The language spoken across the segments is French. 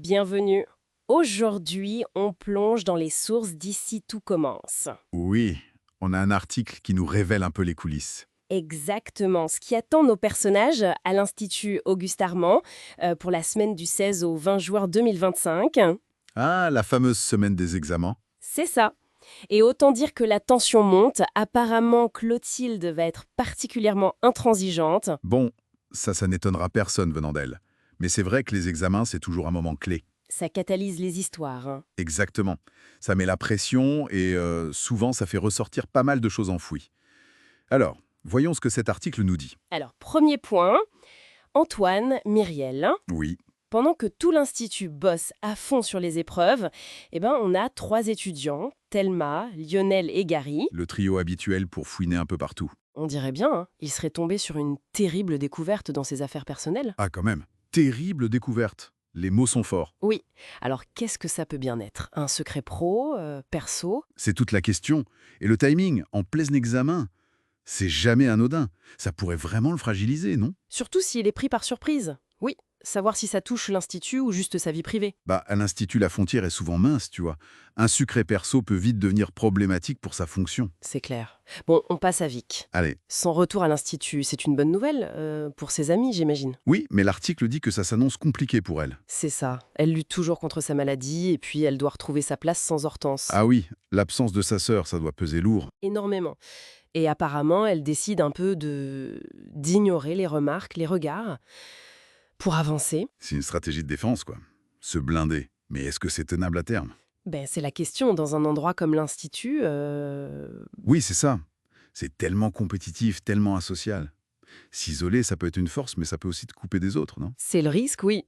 Bienvenue. Aujourd'hui, on plonge dans les sources d'Ici tout commence. Oui, on a un article qui nous révèle un peu les coulisses. Exactement ce qui attend nos personnages à l'Institut Auguste Armand pour la semaine du 16 au 20 juin 2025. Ah, la fameuse semaine des examens. C'est ça. Et autant dire que la tension monte. Apparemment, Clotilde va être particulièrement intransigeante. Bon, ça n'étonnera personne venant d'elle. Mais c'est vrai que les examens, c'est toujours un moment clé. Ça catalyse les histoires, hein. Exactement. Ça met la pression et souvent, ça fait ressortir pas mal de choses enfouies. Alors, voyons ce que cet article nous dit. Alors, premier point, Antoine, Myriel. Oui, Pendant que tout l'Institut bosse à fond sur les épreuves, on a 3 étudiants, Thelma, Lionel et Gary. le trio habituel pour fouiner un peu partout. On dirait bien, hein, ils seraient tombés sur une terrible découverte dans ses affaires personnelles. Ah, quand même. Terrible découverte. Les mots sont forts. Oui, alors qu'est-ce que ça peut bien être? Un secret pro, perso? C'est toute la question. Et le timing, en plein examen, c'est jamais anodin. Ça pourrait vraiment le fragiliser, non? Surtout s'il est pris par surprise. Oui, savoir si ça touche l'Institut ou juste sa vie privée. Bah, à l'Institut, la frontière est souvent mince, tu vois. Un secret perso peut vite devenir problématique pour sa fonction. C'est clair. Bon, on passe à Vic. Allez. Son retour à l'Institut, c'est une bonne nouvelle pour ses amis, j'imagine. Oui, mais l'article dit que ça s'annonce compliqué pour elle. C'est ça. Elle lutte toujours contre sa maladie et puis elle doit retrouver sa place sans Hortense. Ah oui, l'absence de sa sœur, ça doit peser lourd. Énormément. Et apparemment, elle décide un peu d'ignorer les remarques, les regards, pour avancer. C'est une stratégie de défense, quoi. Se blinder. Mais est-ce que c'est tenable à terme? C'est la question. Dans un endroit comme l'Institut, Oui, c'est ça. C'est tellement compétitif, tellement asocial. S'isoler, ça peut être une force, mais ça peut aussi te couper des autres, non? c'est le risque, oui.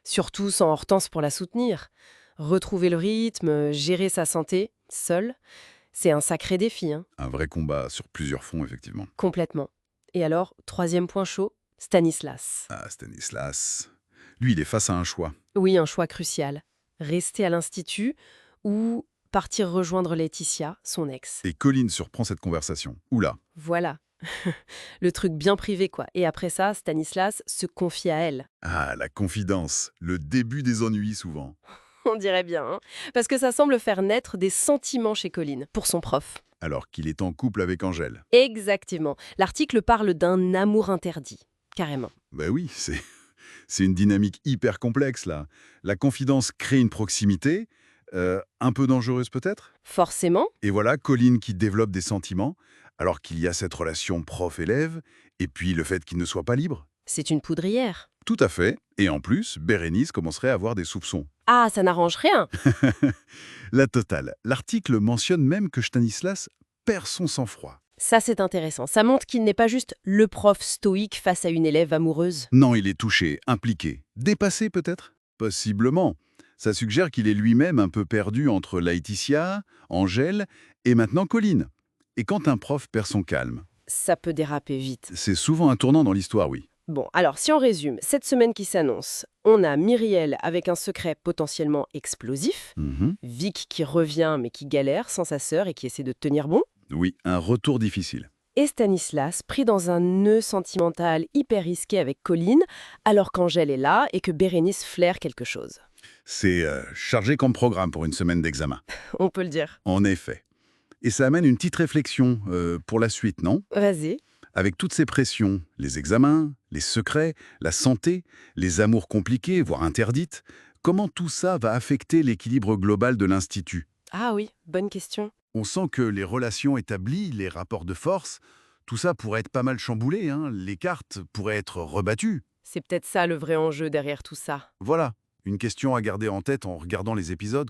Surtout sans Hortense pour la soutenir. Retrouver le rythme, gérer sa santé, seule, c'est un sacré défi, hein, Un vrai combat sur plusieurs fronts, effectivement. complètement. Et alors, troisième point chaud, Stanislas. Ah, Stanislas. Lui, il est face à un choix. Oui, un choix crucial. Rester à l'Institut ou partir rejoindre Laetitia, son ex. Et Colline surprend cette conversation. Oula. Voilà. Le truc bien privé, quoi. Et après ça, Stanislas se confie à elle. Ah, la confidence. Le début des ennuis, souvent. On dirait bien, hein. Parce que ça semble faire naître des sentiments chez Colline, pour son prof. Alors qu'il est en couple avec Angèle. Exactement. L'article parle d'un amour interdit. Carrément. Ben oui, c'est une dynamique hyper complexe, là. La confidence crée une proximité, un peu dangereuse peut-être. Forcément, Et voilà, Colline qui développe des sentiments, alors qu'il y a cette relation prof-élève, et puis le fait qu'il ne soit pas libre. c'est une poudrière. Tout à fait. Et en plus, Bérénice commencerait à avoir des soupçons. Ah, ça n'arrange rien. La totale. L'article mentionne même que Stanislas perd son sang-froid. Ça, c'est intéressant. Ça montre qu'il n'est pas juste le prof stoïque face à une élève amoureuse. Non, il est touché, impliqué. Dépassé peut-être? Possiblement. Ça suggère qu'il est lui-même un peu perdu entre Laetitia, Angèle et maintenant Colline. Et quand un prof perd son calme, Ça peut déraper vite. c'est souvent un tournant dans l'histoire, oui. Bon, alors si on résume, cette semaine qui s'annonce, on a Myriel avec un secret potentiellement explosif, Mhm. Vic qui revient mais qui galère sans sa sœur et qui essaie de tenir bon, Oui, un retour difficile. et Stanislas pris dans un nœud sentimental hyper risqué avec Colline, alors qu'Angèle est là et que Bérénice flaire quelque chose. C'est chargé comme programme pour une semaine d'examen. On peut le dire. En effet. Et ça amène une petite réflexion pour la suite, non? Vas-y. Avec toutes ces pressions, les examens, les secrets, la santé, les amours compliqués, voire interdites, comment tout ça va affecter l'équilibre global de l'Institut? Ah oui, bonne question. On sent que les relations établies, les rapports de force, tout ça pourrait être pas mal chamboulé, hein. Les cartes pourraient être rebattues. C'est peut-être ça le vrai enjeu derrière tout ça. Voilà, une question à garder en tête en regardant les épisodes.